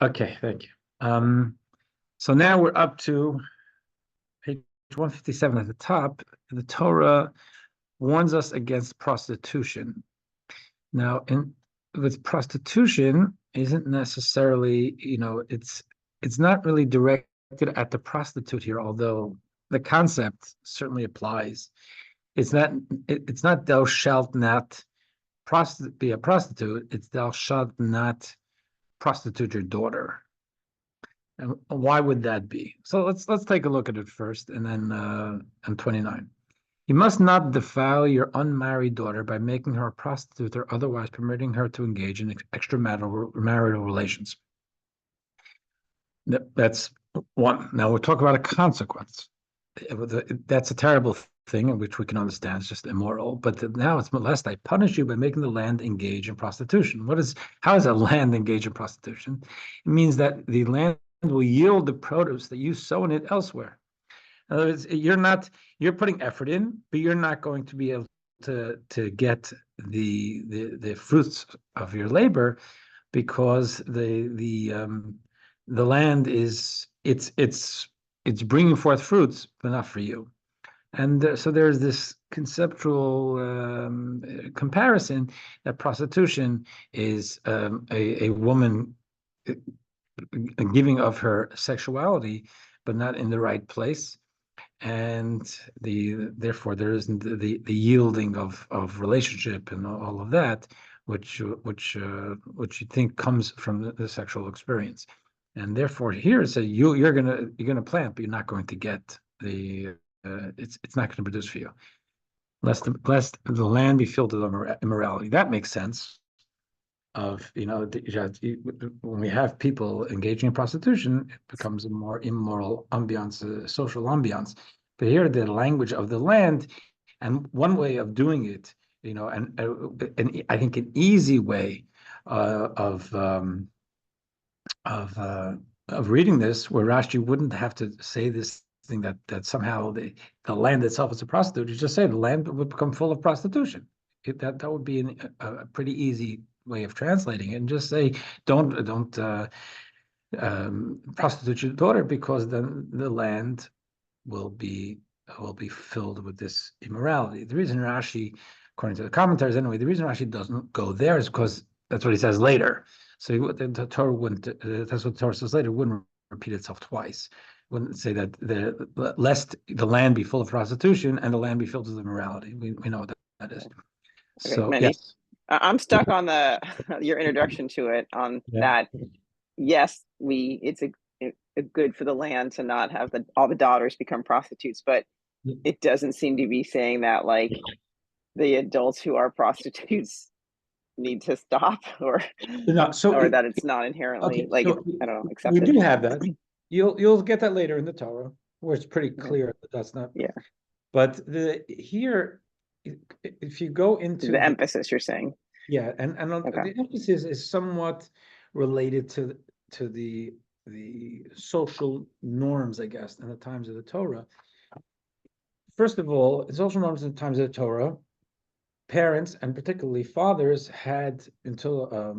Okay, thank you. So now we're up to page 157 at the top. The Torah warns us against prostitution. Now, with prostitution, isn't necessarily, it's not really directed at the prostitute here, although the concept certainly applies. It's not, it's not thou shalt not be a prostitute. It's thou shalt not prostitute your daughter. And why would that be? So let's take a look at it first, and then on 29. You must not defile your unmarried daughter by making her a prostitute or otherwise permitting her to engage in extramarital relations. That's one. Now we'll talk about a consequence. That's a terrible thing, which we can understand. It's just immoral. But now it's molest. I punish you by making the land engage in prostitution. How is a land engage in prostitution? It means that the land will yield the produce that you sow in it elsewhere. In other words, you're putting effort in, but you're not going to be able to get the fruits of your labor because the land is it's bringing forth fruits, but not for you. And so there's this conceptual comparison that prostitution is a woman giving of her sexuality, but not in the right place, and therefore there isn't the yielding of relationship and all of that, which you think comes from the sexual experience, and therefore here it says you're gonna plant, but you're not going to get it's not going to produce for you, lest the land be filled with immorality. That makes sense of, when we have people engaging in prostitution, it becomes a more immoral ambiance, social ambiance. But here, the language of the land, and one way of doing it, and I think an easy way of reading this, where Rashi wouldn't have to say this thing that somehow the land itself is a prostitute. You just say the land would become full of prostitution. That would be a pretty easy way of translating it, and just say don't prostitute your daughter, because then the land will be filled with this immorality. The reason Rashi, according to the commentaries anyway, the reason Rashi doesn't go there is because that's what he says later. So the Torah wouldn't. That's what the Torah says later. It wouldn't repeat itself twice. It wouldn't say that lest the land be full of prostitution and the land be filled with immorality. We know what that is. Okay, So Mendy, yes. I'm stuck on your introduction to it on Yeah. that. Yes, it's a good for the land to not have all the daughters become prostitutes, but it doesn't seem to be saying that like the adults who are prostitutes need to stop, or that it's not inherently I don't know, we accepted. do have that. You'll get that later in the Torah, where it's pretty clear that that's not. Yeah. But here, if you go into the emphasis, you're saying. Yeah, and the emphasis is somewhat related to the social norms, I guess, in the times of the Torah. First of all, social norms in the times of the Torah, parents, and particularly fathers, had, until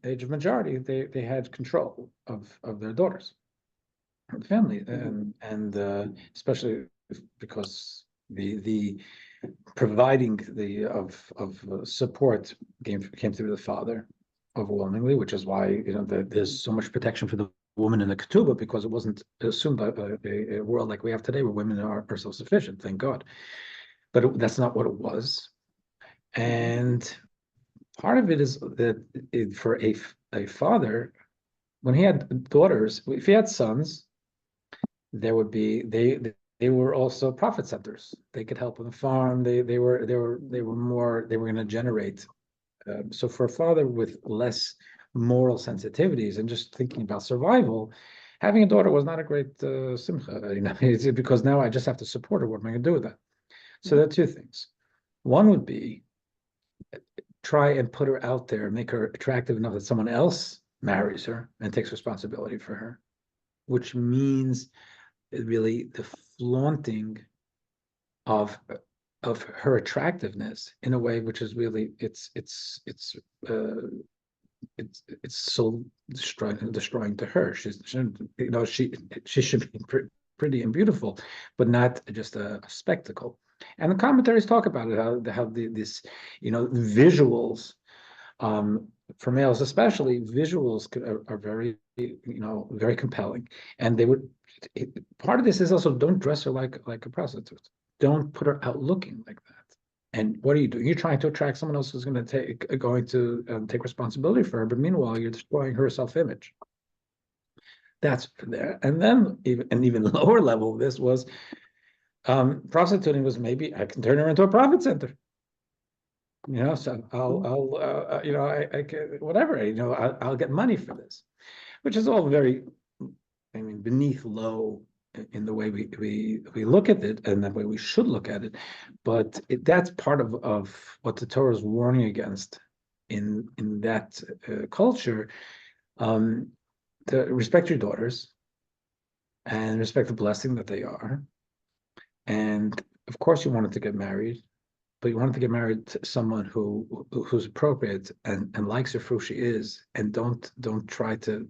age of majority, they had control of their daughters, of the family, and especially because the providing of support came through the father overwhelmingly, which is why there's so much protection for the woman in the ketubah, because it wasn't assumed by a world like we have today where women are self-sufficient, thank God. But that's not what it was. And part of it is that for a father, when he had daughters, if he had sons, there would be they were also profit centers. They could help on the farm. They were going to generate. So for a father with less moral sensitivities and just thinking about survival, having a daughter was not a great simcha. It's because now I just have to support her. What am I going to do with that? So there are two things. One would be try and put her out there, make her attractive enough that someone else marries her and takes responsibility for her, which means really the flaunting of her attractiveness in a way which is really it's it's so destroying to her. She should be pretty and beautiful, but not just a spectacle. And the commentaries talk about it, how this, visuals, for males especially, visuals are very, very compelling. And part of this is also, don't dress her like a prostitute. Don't put her out looking like that. And what are you doing? You're trying to attract someone else who's going to take responsibility for her, but meanwhile, you're destroying her self-image. That's there. And then an even lower level of this was prostituting was, maybe I can turn her into a profit center. So I can, whatever, I'll get money for this, which is all very, beneath low in the way we look at it and the way we should look at it. But that's part of what the Torah is warning against in that culture. To respect your daughters and respect the blessing that they are. And of course you wanted to get married, but you wanted to get married to someone who's appropriate and likes her for who she is, and don't try to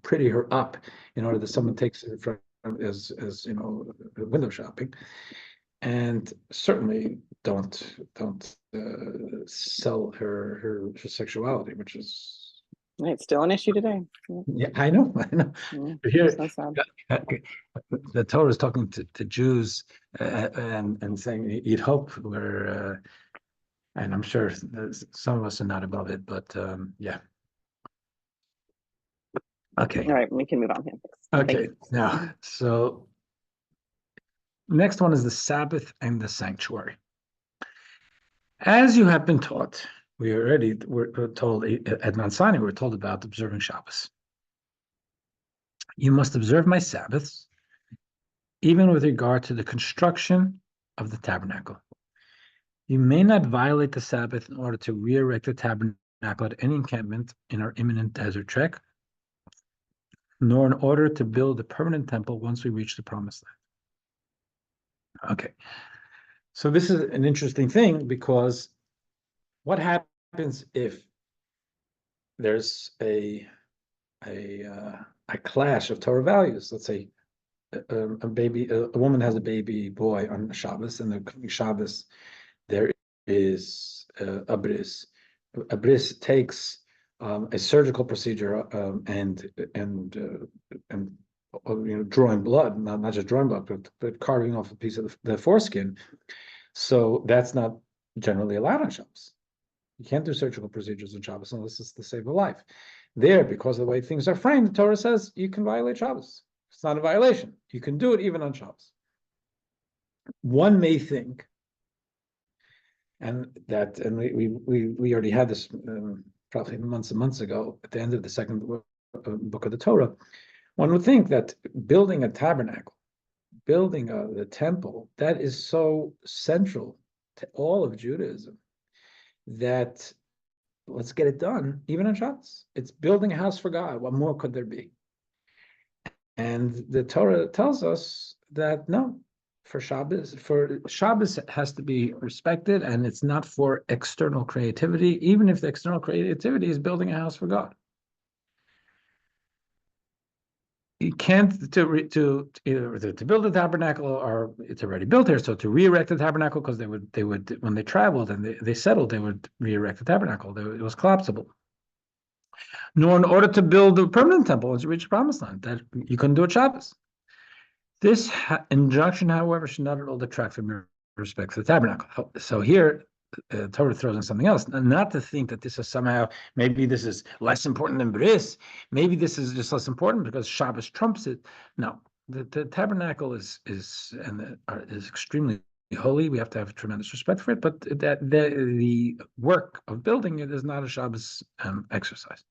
pretty her up in order that someone takes it from as window shopping. And certainly don't sell her sexuality, which is, it's still an issue today. yeah, I know. Here, So sad. the Torah is talking to Jews and saying, you'd hope we're, and I'm sure some of us are not above it, but yeah. Okay. All right, we can move on here. Okay, now, so next one is the Sabbath and the sanctuary. As you have been taught, we're told at Mount Sinai, we're told about observing Shabbos. You must observe my Sabbaths, even with regard to the construction of the tabernacle. You may not violate the Sabbath in order to re-erect the tabernacle at any encampment in our imminent desert trek, nor in order to build a permanent temple once we reach the promised land. Okay, so this is an interesting thing, because what happens if there's a clash of Torah values? Let's say a woman has a baby boy on Shabbos, and the Shabbos there is a bris. A bris takes a surgical procedure and drawing blood, not just drawing blood, but carving off a piece of the foreskin. So that's not generally allowed on Shabbos. You can't do surgical procedures on Shabbos unless it's to save a life. There, because of the way things are framed, the Torah says you can violate Shabbos. It's not a violation. You can do it even on Shabbos. One may think, and we already had this probably months and months ago at the end of the second book of the Torah. One would think that building a tabernacle, building the temple, that is so central to all of Judaism, that let's get it done even on Shabbos. It's building a house for God. What more could there be? And the Torah tells us that no, for Shabbos has to be respected, and it's not for external creativity, even if the external creativity is building a house for God. You can't to build a tabernacle, or it's already built here. So to re-erect the tabernacle, because they would when they traveled and they settled, they would re-erect the tabernacle. It was collapsible. Nor in order to build a permanent temple once you reach the promised land, that you couldn't do it Shabbos. This injunction, however, should not at all detract from your respect for the tabernacle. So here, Torah throws in something else, not to think that this is somehow, maybe this is less important than bris, maybe this is just less important because Shabbos trumps it. No, the tabernacle is extremely holy. We have to have tremendous respect for it, but the work of building it is not a Shabbos exercise.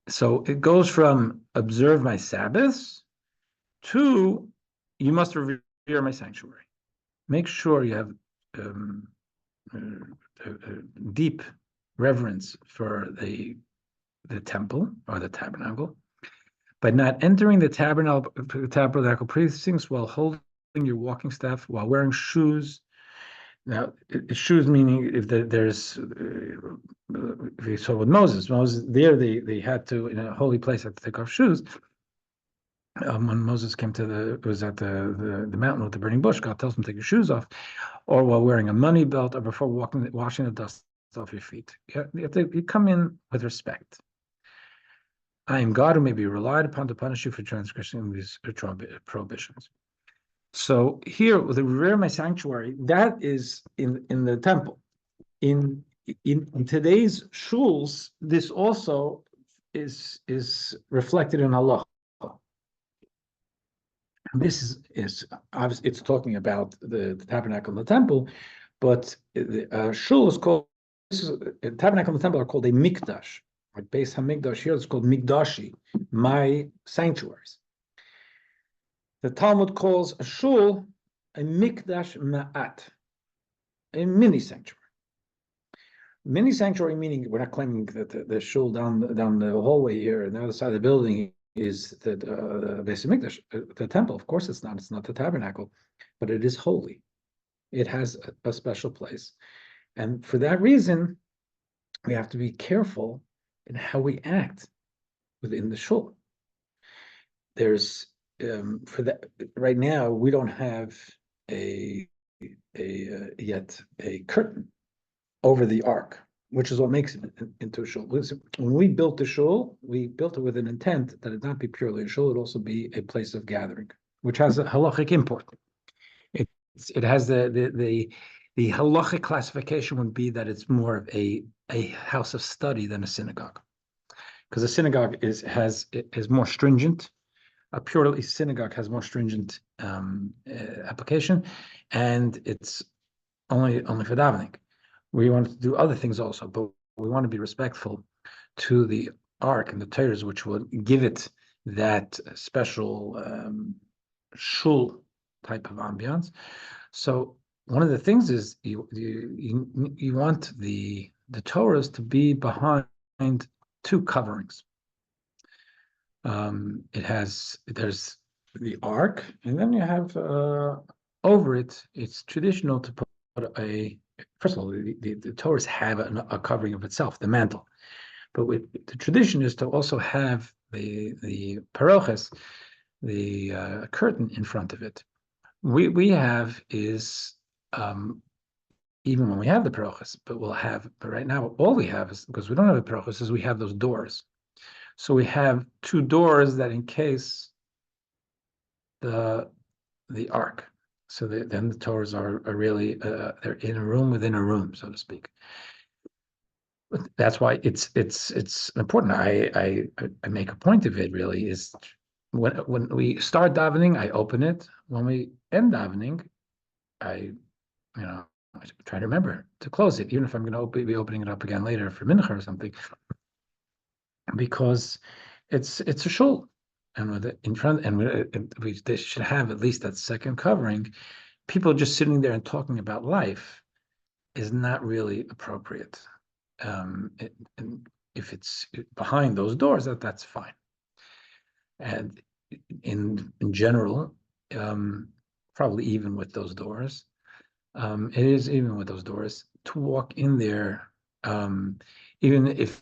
So it goes from observe my Sabbaths to you must revere my sanctuary. Make sure you have deep reverence for the temple or the tabernacle, by not entering the tabernacle precincts while holding your walking staff, while wearing shoes, Now, shoes meaning if there's, if you saw with Moses there, they had to, in a holy place, had to take off shoes. When Moses came it was at the mountain with the burning bush, God tells him to take your shoes off, or while wearing a money belt, or before washing the dust off your feet. You come in with respect. I am God who may be relied upon to punish you for transgressing these prohibitions. So here, with the rear my sanctuary, that is in the temple. In today's shuls, this also is reflected in Allah. This is obviously, it's talking about the tabernacle and the temple, but the shul is called, tabernacle and the temple are called a mikdash. Like Beis Hamikdash here, it's called mikdashi, my sanctuaries. The Talmud calls a shul a mikdash ma'at, a mini sanctuary. Mini sanctuary meaning we're not claiming that the shul down the hallway here and the other side of the building is the Beis Hamikdash, the temple. Of course, it's not. It's not the tabernacle, but it is holy. It has a special place, and for that reason, we have to be careful in how we act within the shul. There's for that right now we don't have yet a curtain over the ark, which is what makes it into a shul. When we built the shul, we built it with an intent that it not be purely a shul, it also be a place of gathering, which has a halachic import. It has the halachic classification would be that it's more of a house of study than a synagogue, because a synagogue is more stringent. A purely synagogue has more stringent application, and it's only for davening. We want to do other things also, but we want to be respectful to the ark and the Torahs, which will give it that special shul type of ambiance. So one of the things is you want the Torahs to be behind two coverings. There's the ark, and then you have over it. It's traditional to put first of all, the Torahs have a covering of itself, the mantle. But the tradition is to also have the paroches, the curtain in front of it. We have is even when we have the paroches, but right now all we have is, because we don't have the paroches, is we have those doors. So we have two doors that encase the ark. So then the Torahs are really they're in a room within a room, so to speak. But that's why it's important. I make a point of it. Really, is when we start davening, I open it. When we end davening, I try to remember to close it, even if I'm going to be opening it up again later for mincha or something, because it's a shul. And with it in front, they should have at least that second covering. People just sitting there and talking about life is not really appropriate. And if it's behind those doors, that's fine. And in general, probably even with those doors, it is even with those doors to walk in there, even if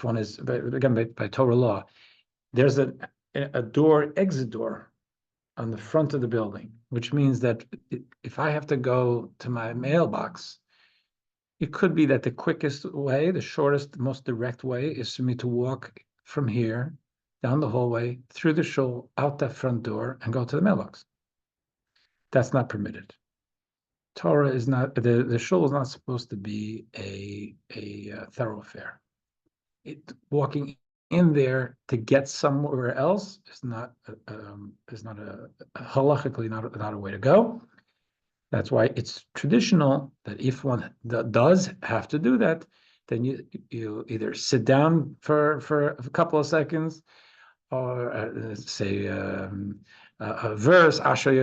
one is again by Torah law, there's a exit door on the front of the building, which means that if I have to go to my mailbox, it could be that the quickest way, the shortest, most direct way is for me to walk from here down the hallway, through the shul, out that front door, and go to the mailbox. That's not permitted. Torah is not, the shul is not supposed to be a thoroughfare. Walking in there to get somewhere else is not halachically not a way to go. That's why it's traditional that if one does have to do that, then you either sit down for a couple of seconds, or say a verse, something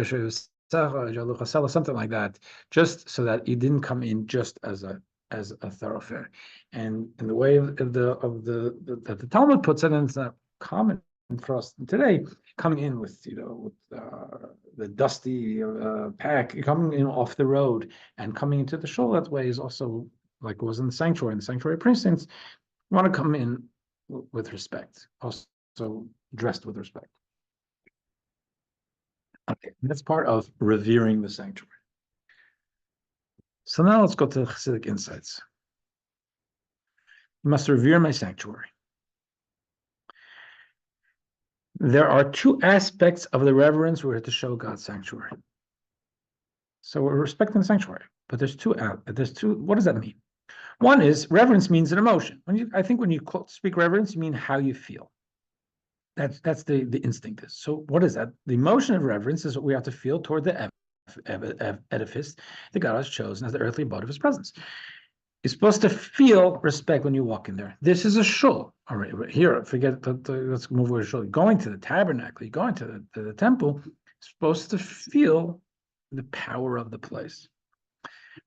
like that, just so that you didn't come in just as a thoroughfare. And in the way of the Talmud puts it, and it's not common for us today, coming in with the dusty pack, coming in off the road and coming into the shul that way is also like it was in the sanctuary precincts. You want to come in with respect, also dressed with respect. Okay, that's part of revering the sanctuary. So now let's go to the Hasidic insights. You must revere my sanctuary. There are two aspects of the reverence we're to show God's sanctuary. So we're respecting the sanctuary, but there's two. What does that mean? One is reverence means an emotion. I think when you speak reverence, you mean how you feel. That's the instinct is. So what is that? The emotion of reverence is what we have to feel toward the edifice that God has chosen as the earthly abode of His presence. You're supposed to feel respect when you walk in there. This is a shul. All right, here, forget. Let's move over to shul. Going to the tabernacle, going to the temple, you're supposed to feel the power of the place.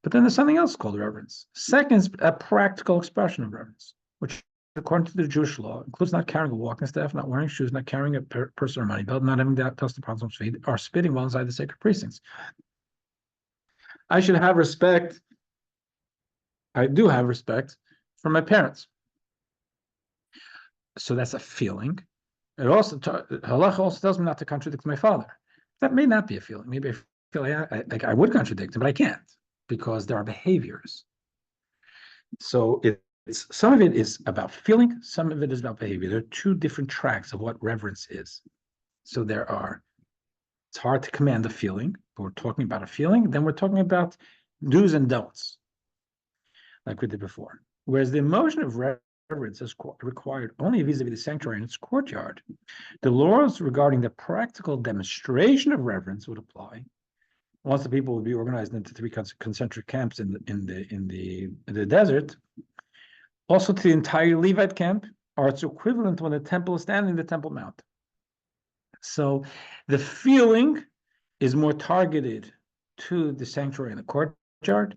But then there's something else called reverence. Second is a practical expression of reverence, which, according to the Jewish law, includes not carrying a walking staff, not wearing shoes, not carrying a purse or money belt, not having dust upon someone's feet, or spitting while inside the sacred precincts. I should have respect. I do have respect for my parents. So that's a feeling. It also, Halacha also tells me not to contradict my father. That may not be a feeling. Maybe I feel like I would contradict him, but I can't because there are behaviors. So it's some of it is about feeling, some of it is about behavior. There are two different tracks of what reverence is. So it's hard to command a feeling. We're talking about a feeling. Then we're talking about do's and don'ts, like we did before. Whereas the emotion of reverence is required only vis-a-vis the sanctuary and its courtyard. The laws regarding the practical demonstration of reverence would apply once the people would be organized into 3 concentric camps in the desert. Also to the entire Levite camp, or its equivalent when the temple is standing in the Temple Mount. So the feeling is more targeted to the sanctuary and the courtyard.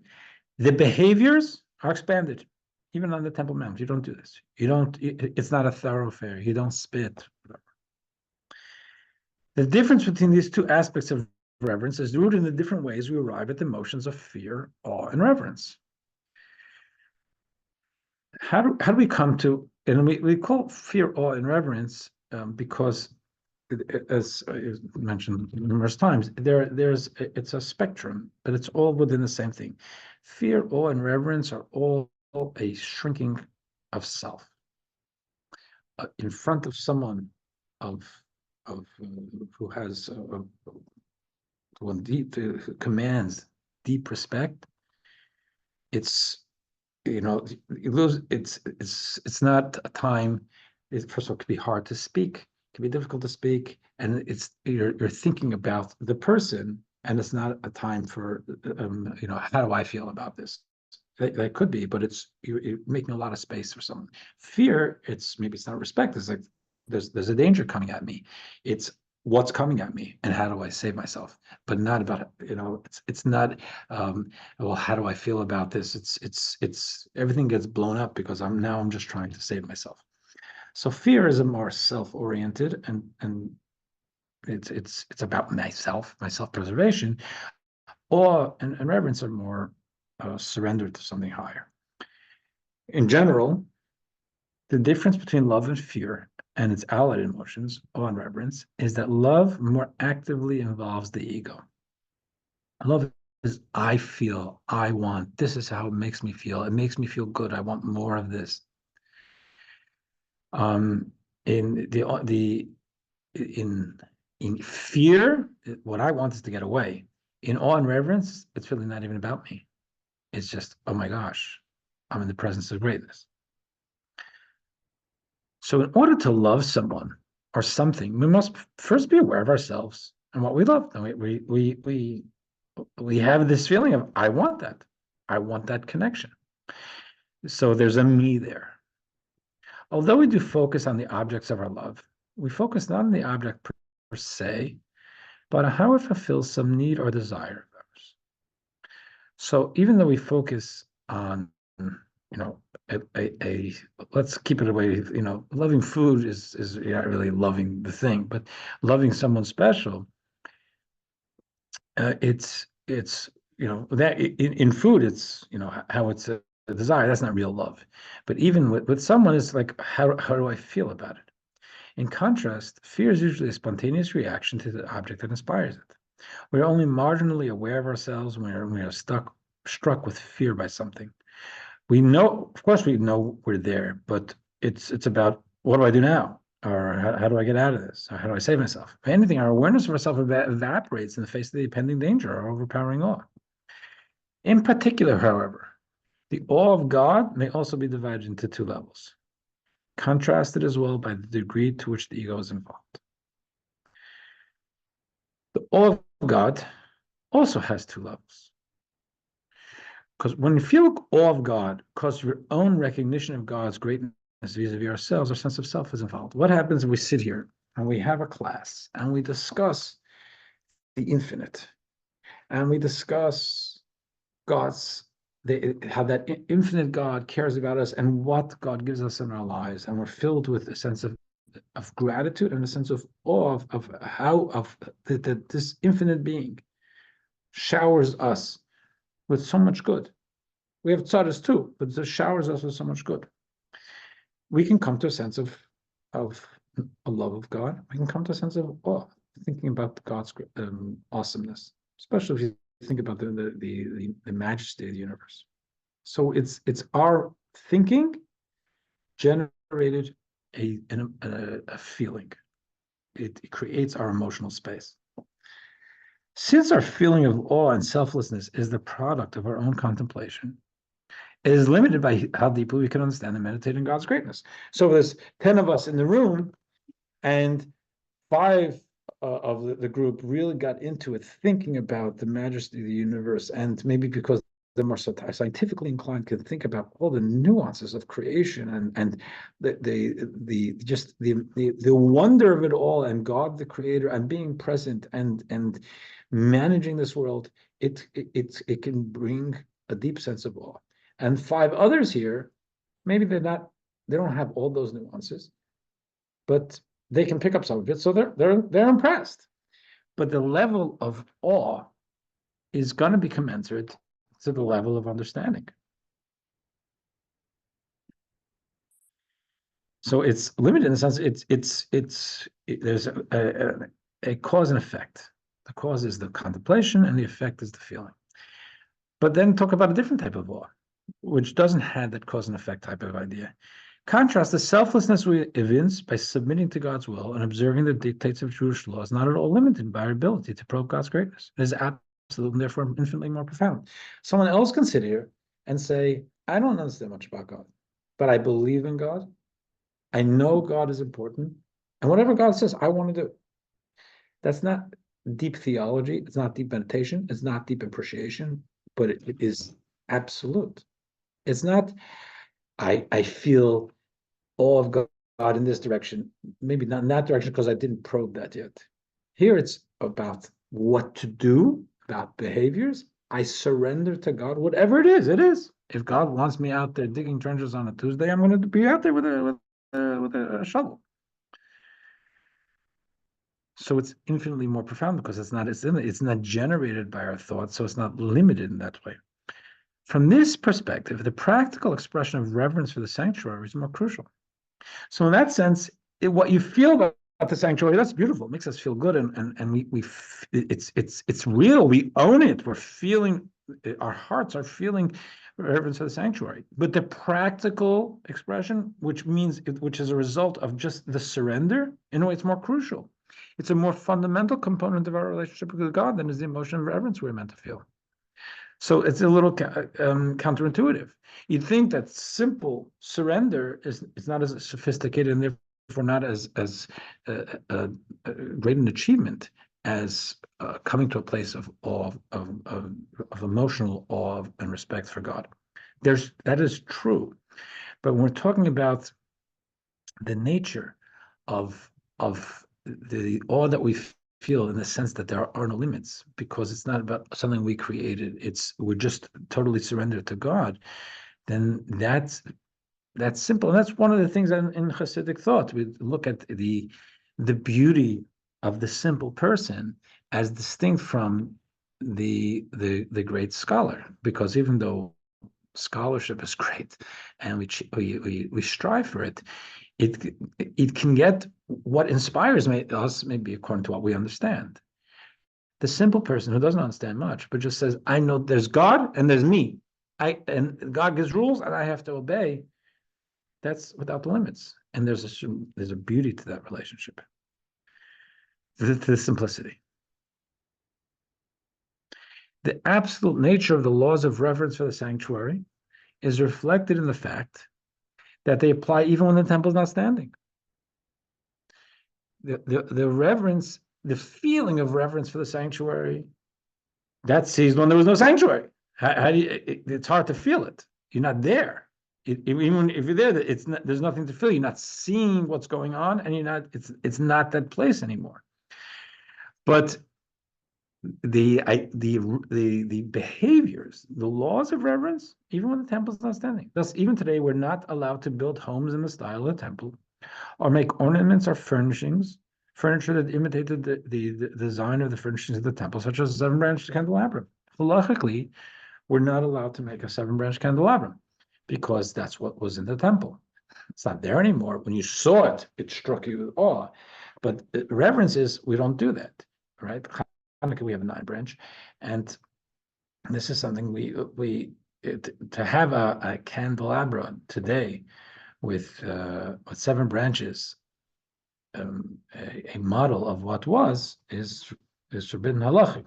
The behaviors are expanded, even on the Temple Mount. You don't do this. It's not a thoroughfare. You don't spit. Whatever. The difference between these two aspects of reverence is rooted in the different ways we arrive at the emotions of fear, awe, and reverence. How do we come to, and we call fear, awe, and reverence because, as mentioned numerous times, it's a spectrum, but it's all within the same thing. Fear, awe, and reverence are all a shrinking of self in front of someone who has who commands deep respect. It's it's not a time. First of all, it can be hard to speak. It can be difficult to speak, and you're thinking about the person, and it's not a time for how do I feel about this? That could be, but you're making a lot of space for someone. Fear, maybe it's not respect. It's like there's a danger coming at me. It's what's coming at me and how do I save myself, but not about it's not well, how do I feel about this? It's everything gets blown up because I'm just trying to save myself. So fear is a more self-oriented and it's about my self-preservation. Awe and reverence are more surrendered to something higher. In general, the difference between love and fear and its allied emotions, awe and reverence, is that love more actively involves the ego. Love is I feel, I want, this is how it makes me feel. It makes me feel good. I want more of this. In fear, what I want is to get away. In awe and reverence, it's really not even about me. It's just, oh my gosh, I'm in the presence of greatness. So in order to love someone or something, we must first be aware of ourselves and what we love. And we have this feeling of, I want that. I want that connection. So there's a me there. Although we do focus on the objects of our love, we focus not on the object per se, but on how it fulfills some need or desire of ours. So even though we focus on, let's keep it away. Loving food is you're not really loving the thing, but loving someone special. It's that in food, it's how it's a desire. That's not real love. But even with someone, it's like how do I feel about it? In contrast, fear is usually a spontaneous reaction to the object that inspires it. We're only marginally aware of ourselves when we are struck with fear by something. We know, of course, we know we're there, but it's about what do I do now, or how do I get out of this, or how do I save myself? If anything, our awareness of ourselves evaporates in the face of the impending danger or overpowering awe. In particular, however, the awe of God may also be divided into two levels, contrasted as well by the degree to which the ego is involved. The awe of God also has two levels. Because when you feel awe of God, because your own recognition of God's greatness vis-a-vis ourselves, our sense of self is involved. What happens if we sit here and we have a class and we discuss the infinite and we discuss how that infinite God cares about us and what God gives us in our lives, and we're filled with a sense of gratitude and a sense of awe of how this infinite being showers us with so much good. We have tzaddis too, but it showers us with so much good. We can come to a sense of a love of God. We can come to a sense of awe, thinking about God's awesomeness, especially if you think about the majesty of the universe. So it's our thinking generated a feeling. It creates our emotional space. Since our feeling of awe and selflessness is the product of our own contemplation, it is limited by how deeply we can understand and meditate on God's greatness. So there's 10 of us in the room, and 5 of the group really got into it, thinking about the majesty of the universe, and maybe because they're more scientifically inclined, can think about all the nuances of creation and the wonder of it all, and God the creator, and being present and managing this world. It can bring a deep sense of awe. And 5 others here, maybe they don't have all those nuances, but they can pick up some of it, so they're impressed. But the level of awe is going to be commensurate to the level of understanding. So it's limited in the sense there's a cause and effect. The cause is the contemplation, and the effect is the feeling. But then talk about a different type of awe, which doesn't have that cause and effect type of idea. Contrast the selflessness we evince by submitting to God's will and observing the dictates of Jewish law is not at all limited by our ability to probe God's greatness. It is absolute and therefore infinitely more profound. Someone else can sit here and say, I don't understand much about God, but I believe in God. I know God is important. And whatever God says, I want to do. That's not deep theology. It's not deep meditation. It's not deep appreciation, but it is absolute. It's not, I feel awe of God in this direction, maybe not in that direction because I didn't probe that yet. Here it's about what to do, about behaviors. I surrender to God, whatever it is, it is. If God wants me out there digging trenches on a Tuesday, I'm going to be out there with a shovel. So it's infinitely more profound because it's not generated by our thoughts, so it's not limited in that way. From this perspective, the practical expression of reverence for the sanctuary is more crucial. So in that sense, what you feel about the sanctuary, that's beautiful. It makes us feel good, and it's real. We own it. We're feeling, our hearts are feeling reverence for the sanctuary. But the practical expression, which is a result of just the surrender, in a way, it's more crucial. It's a more fundamental component of our relationship with God than is the emotion of reverence we're meant to feel. So it's a little counterintuitive. You'd think that simple surrender is not as sophisticated and therefore not as great an achievement as coming to a place of awe, of emotional awe and respect for God. That is true, but when we're talking about the nature of the awe that we feel, in the sense that there are no limits, because it's not about something we created, we're just totally surrendered to God, then that's that's simple. And that's one of the things in Hasidic thought. We look at the beauty of the simple person as distinct from the great scholar, because even though scholarship is great and we strive for it, it can get what inspires us maybe according to what we understand. The simple person who doesn't understand much but just says, I know there's God and there's me, and God gives rules and I have to obey. That's without the limits, and there's a beauty to that relationship, to the simplicity. The absolute nature of the laws of reverence for the sanctuary is reflected in the fact that they apply even when the temple is not standing. The reverence, the feeling of reverence for the sanctuary, that's seized when there was no sanctuary. How do you? It's hard to feel it. You're not there. Even if you're there, there's nothing to feel. You're not seeing what's going on, and you're not. It's not that place anymore. But the behaviors, the laws of reverence, even when the temple is not standing. Thus, even today, we're not allowed to build homes in the style of the temple, or make ornaments or furniture that imitated the design of the furnishings of the temple, such as a seven-branched candelabrum. Logically, we're not allowed to make a seven-branched candelabrum because that's what was in the temple. It's not there anymore. When you saw it, it struck you with awe. But reverence is, we don't do that, right? Hanukkah, we have a 9-branch, and this is something to have a candelabra today with 7 branches, a model of what was, is forbidden halachically.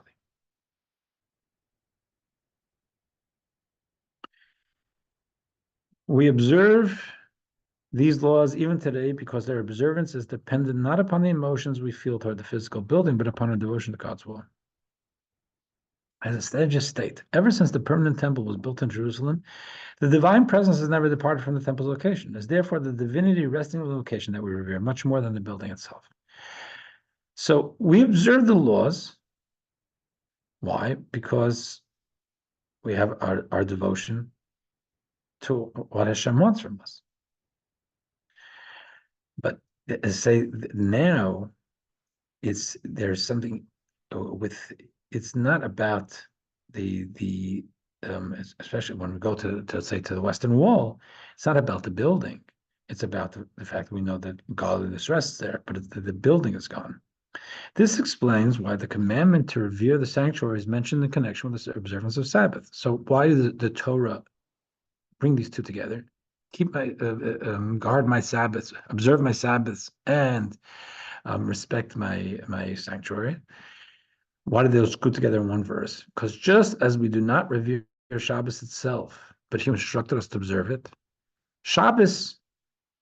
We observe these laws even today because their observance is dependent not upon the emotions we feel toward the physical building, but upon our devotion to God's will. As a stages state, ever since the permanent temple was built in Jerusalem, the divine presence has never departed from the temple's location. It's therefore the divinity resting in the location that we revere, much more than the building itself. So we observe the laws. Why? Because we have our devotion to what Hashem wants from us. But say now, there's something with, it's not about the especially when we go to say to the Western Wall, it's not about the building. It's about the fact that we know that godliness rests there, but the building is gone. This explains why the commandment to revere the sanctuary is mentioned in connection with the observance of Sabbath. So why did the Torah bring these two together? Keep my guard my Sabbaths, observe my Sabbaths, and respect my sanctuary. Why did those go together in one verse? Because just as we do not revere Shabbos itself, but He instructed us to observe it. Shabbos,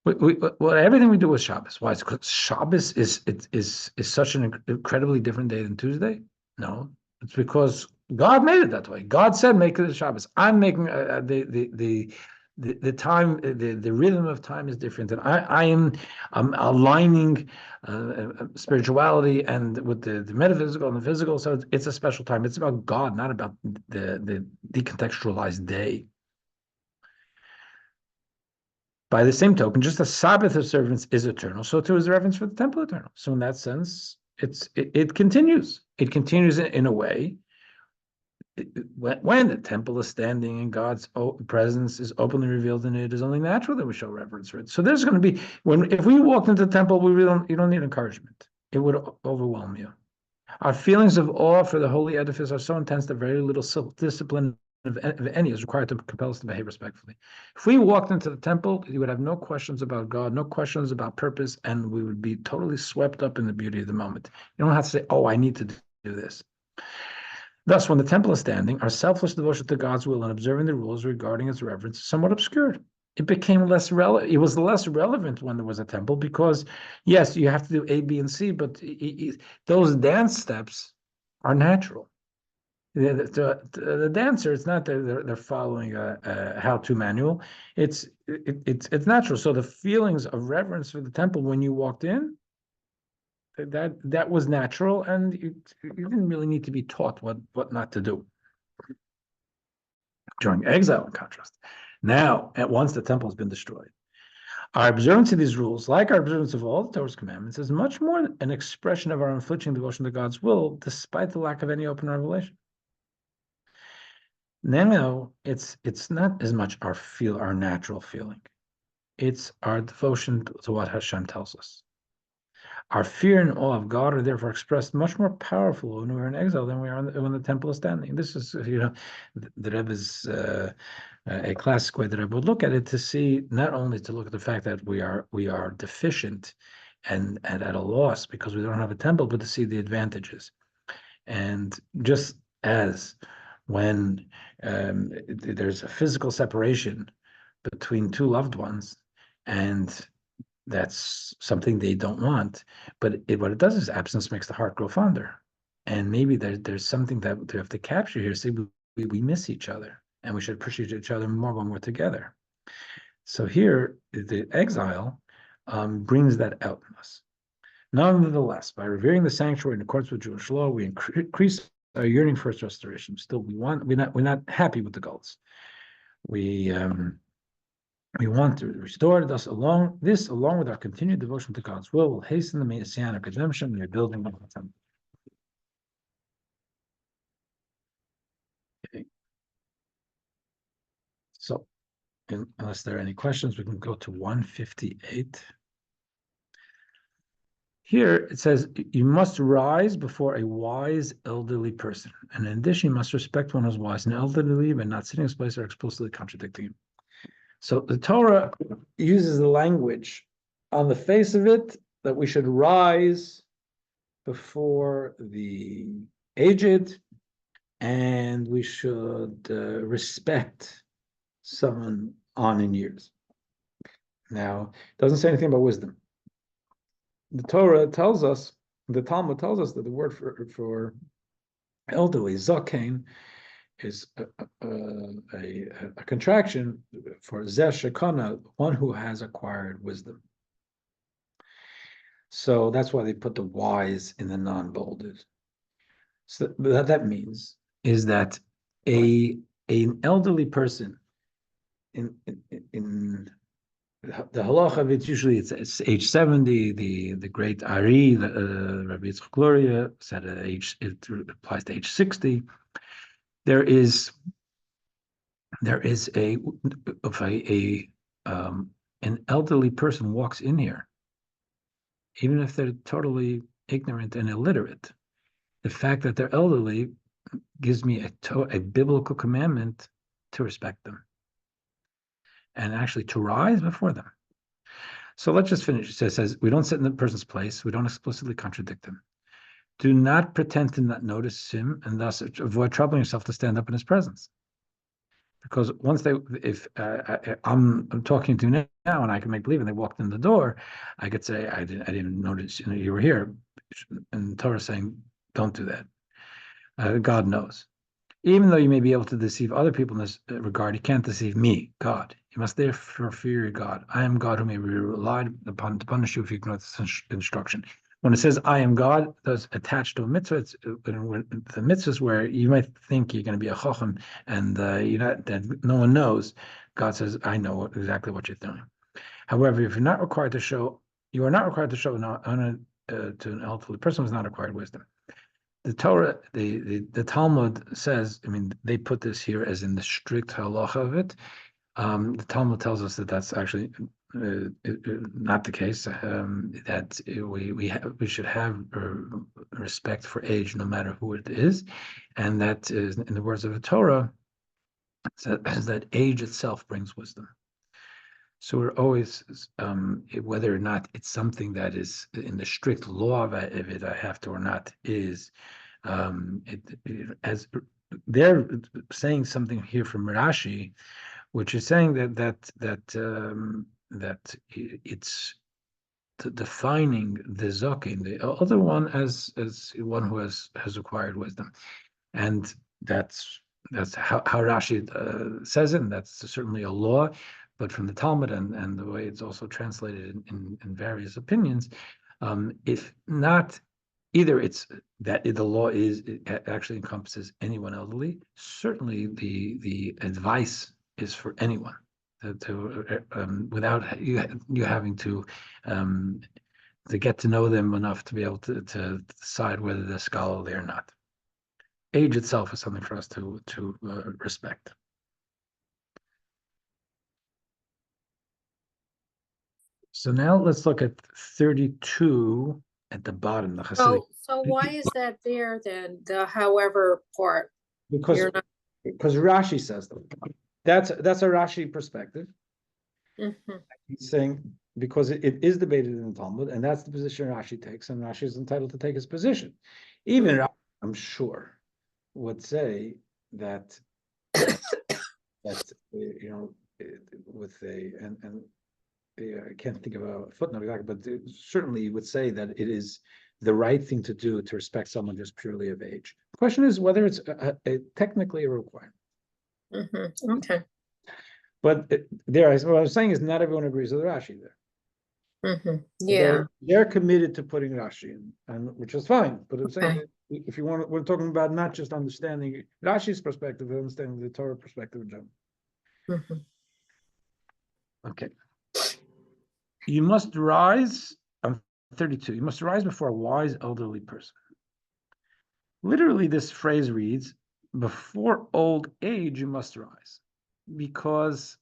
everything we do with Shabbos. Why? It's because Shabbos is such an incredibly different day than Tuesday. No, it's because God made it that way. God said, "Make it a Shabbos." I'm making the time, the rhythm of time is different, and I'm aligning spirituality and with the metaphysical and the physical. So it's a special time. It's about God, not about the decontextualized day. By the same token, just as Sabbath observance is eternal, so too is the reverence for the temple eternal. So in that sense, it continues. It continues in a way. When the temple is standing and God's presence is openly revealed in it, it is only natural that we show reverence for it. So there's going to be, if we walked into the temple, you don't need encouragement. It would overwhelm you. Our feelings of awe for the holy edifice are so intense that very little self-discipline of any is required to compel us to behave respectfully. If we walked into the temple, you would have no questions about God, no questions about purpose, and we would be totally swept up in the beauty of the moment. You don't have to say, "Oh, I need to do this." Thus, when the temple is standing, our selfless devotion to God's will and observing the rules regarding its reverence is somewhat obscured. It became less relevant. It was less relevant when there was a temple because, yes, you have to do A, B, and C, but those dance steps are natural. The dancer, it's not that they're following a how-to manual. It's natural. So the feelings of reverence for the temple when you walked in, that was natural, and you didn't really need to be taught what not to do. During exile, in contrast, now at once the temple has been destroyed, Our observance of these rules, like our observance of all the Torah's commandments, is much more an expression of our unflinching devotion to God's will, despite the lack of any open revelation. Now, it's not as much our natural feeling; it's our devotion to what Hashem tells us. Our fear and awe of God are therefore expressed much more powerful when we're in exile than we are when the temple is standing. This is, the Rebbe's a classic way that I would look at it, to see, not only to look at the fact that we are deficient and at a loss because we don't have a temple, but to see the advantages. And just as when there's a physical separation between two loved ones, and that's something they don't want, but what it does is absence makes the heart grow fonder. And maybe there's something that we have to capture here. See, we miss each other, and we should appreciate each other more when we're together. So here, the exile brings that out in us. Nonetheless, by revering the sanctuary in accordance with Jewish law, we increase our yearning for its restoration. Still, we're not happy with the goals. We want to restore it. Along with our continued devotion to God's will hasten the messianic redemption and rebuilding of the temple. Okay. So, unless there are any questions, we can go to 158. Here it says, you must rise before a wise elderly person. And in addition, you must respect one who is wise and elderly, but not sitting in his place or explicitly contradicting him. So the Torah uses the language on the face of it that we should rise before the aged, and we should respect someone on in years. Now, it doesn't say anything about wisdom. The Torah tells us, the Talmud tells us that the word for elderly, zaken, is a contraction for zeh shekana, one who has acquired wisdom. So that's why they put the wise in the non-bolded. So that means is that an elderly person in the halacha, it's usually it's age 70. The great Ari, Rabbi Yitzchak Luria, said it applies to age 60. There is an elderly person walks in here, even if they're totally ignorant and illiterate. The fact that they're elderly gives me a biblical commandment to respect them and actually to rise before them. So let's just finish. It says, we don't sit in the person's place. We don't explicitly contradict him. Do not pretend to not notice him, and thus avoid troubling yourself to stand up in his presence. Because once I'm talking to you now, and I can make believe, and they walked in the door, I could say, I didn't notice you were here. And Torah is saying, don't do that. God knows. Even though you may be able to deceive other people in this regard, you can't deceive me, God. You must therefore fear your God. I am God who may be relied upon to punish you if you ignore this instruction. When it says I am God, that's attached to a mitzvah. It's the mitzvahs where you might think you're going to be a chacham and that no one knows. God says, I know exactly what you're doing. However, if you are not required to show honor to an elderly person who's not acquired wisdom. The Torah, the Talmud says, they put this here as in the strict halacha of it. The Talmud tells us that that's actually not the case. That we should have respect for age, no matter who it is, and that is, in the words of the Torah, says that age itself brings wisdom. So we're always, whether or not it's something that is in the strict law of it, I have to or not, is as they're saying something here from Rashi, which is saying that it's defining the zaken, the other one as one who has acquired wisdom, and that's how Rashi says it, and that's certainly a law. But from the Talmud and the way it's also translated in various opinions, if not, either it's that the law it actually encompasses anyone elderly. Certainly, the advice is for anyone. without you having to get to know them enough to be able to decide whether they're scholarly or not. Age itself is something for us to respect. So now let's look at 32 at the bottom. The Hasidic. So why is that there then, the however part? Because Rashi says that. That's a Rashi perspective. Mm-hmm. He's saying because it is debated in the Talmud, and that's the position Rashi takes, and Rashi is entitled to take his position. Even Rashi, I'm sure, would say that with I can't think of a footnote exactly, but certainly you would say that it is the right thing to do to respect someone just purely of age. The question is whether it's technically a requirement. Mm-hmm. Okay. But what I'm saying is not everyone agrees with Rashi there. Mm-hmm. Yeah. They're committed to putting Rashi in, and which is fine. But I'm saying if you want, we're talking about not just understanding Rashi's perspective, but understanding the Torah perspective in general. Mm-hmm. Okay. You must rise. I'm 32. You must rise before a wise elderly person. Literally, this phrase reads, "Before old age, you must rise," because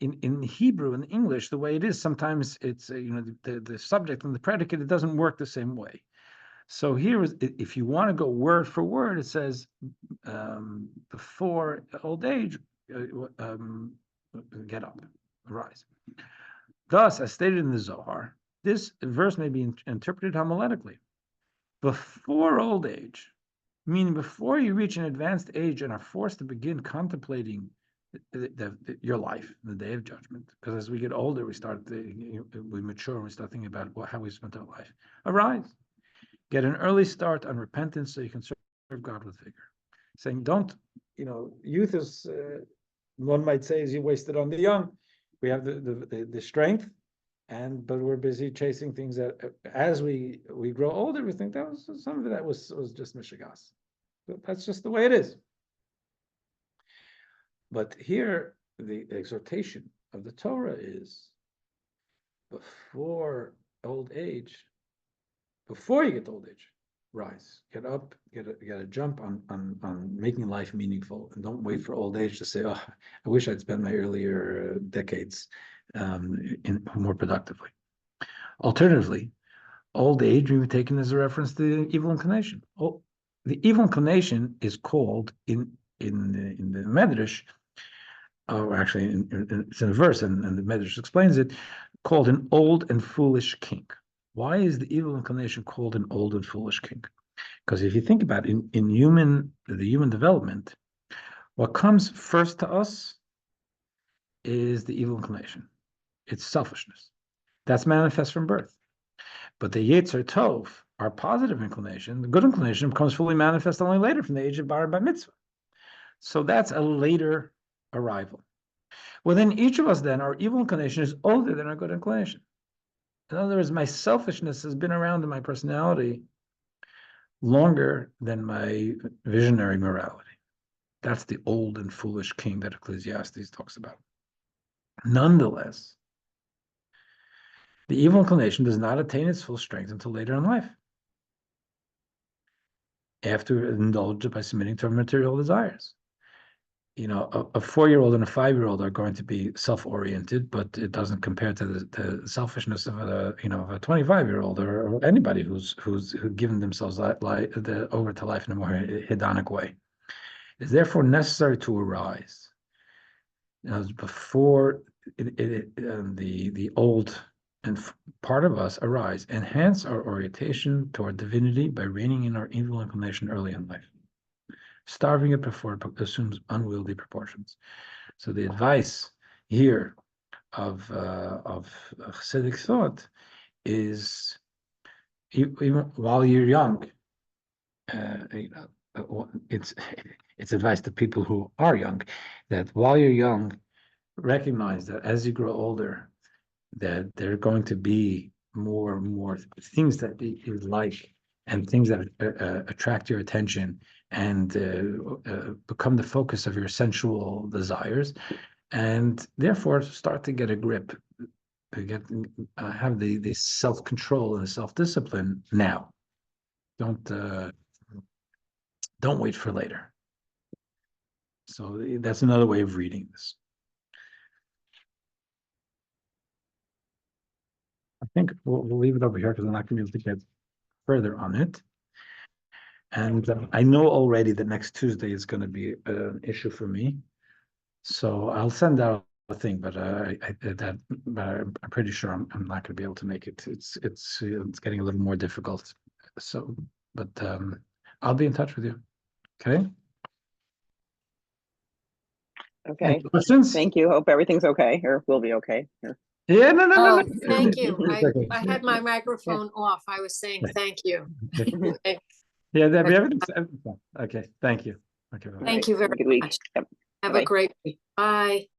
in Hebrew and English, the way it is, sometimes it's the subject and the predicate, it doesn't work the same way. So here is, if you want to go word for word, it says before old age, get up, rise. Thus, as stated in the Zohar, this verse may be interpreted homiletically. Before old age, meaning before you reach an advanced age and are forced to begin contemplating your life, the day of judgment, because as we get older, we mature, and we start thinking about how we spent our life. Arise, get an early start on repentance so you can serve God with vigor. Saying, don't, youth is, one might say, is you wasted on the young. We have the strength, but we're busy chasing things that, as we grow older, we think that was some of that was just mishigas. But that's just the way it is. But here, the exhortation of the Torah is before old age, before you get to old age, rise, get up, get a jump on making life meaningful, and don't wait for old age to say, "Oh, I wish I'd spent my earlier decades more productively." Alternatively, old age may be taken as a reference to the evil inclination. Oh, the evil inclination is called in the Medrash, or actually it's in a verse, and the Medrash explains it, called an old and foolish king. Why is the evil inclination called an old and foolish king? Because if you think about it, in the human development, what comes first to us is the evil inclination. It's selfishness. That's manifest from birth. But the Yetzer Tov, our positive inclination, the good inclination, becomes fully manifest only later, from the age of Bar Mitzvah. So that's a later arrival. Within each of us, then, our evil inclination is older than our good inclination. In other words, my selfishness has been around in my personality longer than my visionary morality. That's the old and foolish king that Ecclesiastes talks about. Nonetheless, the evil inclination does not attain its full strength until later in life, after it indulged by submitting to our material desires. A 4-year-old and a 5-year-old are going to be self-oriented, but it doesn't compare to the selfishness of a 25-year-old or anybody who's given themselves over to life in a more hedonic way. It's therefore necessary to arise. Before the old and part of us arise, enhance our orientation toward divinity by reining in our evil inclination early in life. Starving it before it assumes unwieldy proportions. So the advice here of Chassidic thought is, even while you're young, it's advice to people who are young, that while you're young, recognize that as you grow older, that there are going to be more and more things that you like, and things that attract your attention and become the focus of your sensual desires. and therefore start to get a grip, to get have the self-control and the self-discipline now. Don't wait for later. So that's another way of reading this. I think we'll leave it over here because I'm not going to be able to get further on it. And I know already that next Tuesday is going to be an issue for me. So I'll send out a thing, but I'm pretty sure I'm not going to be able to make it. It's getting a little more difficult. So, but I'll be in touch with you. Okay. Okay. Any questions? Thank you. Hope everything's okay, or will be okay. Yeah, no. Oh, thank you. It's okay. I had my microphone off. I was saying thank you. Okay. Yeah, everything's okay. Thank you. Okay. Bye-bye. Thank you very Good week. much. Yep. Have Bye-bye. a great week. Bye.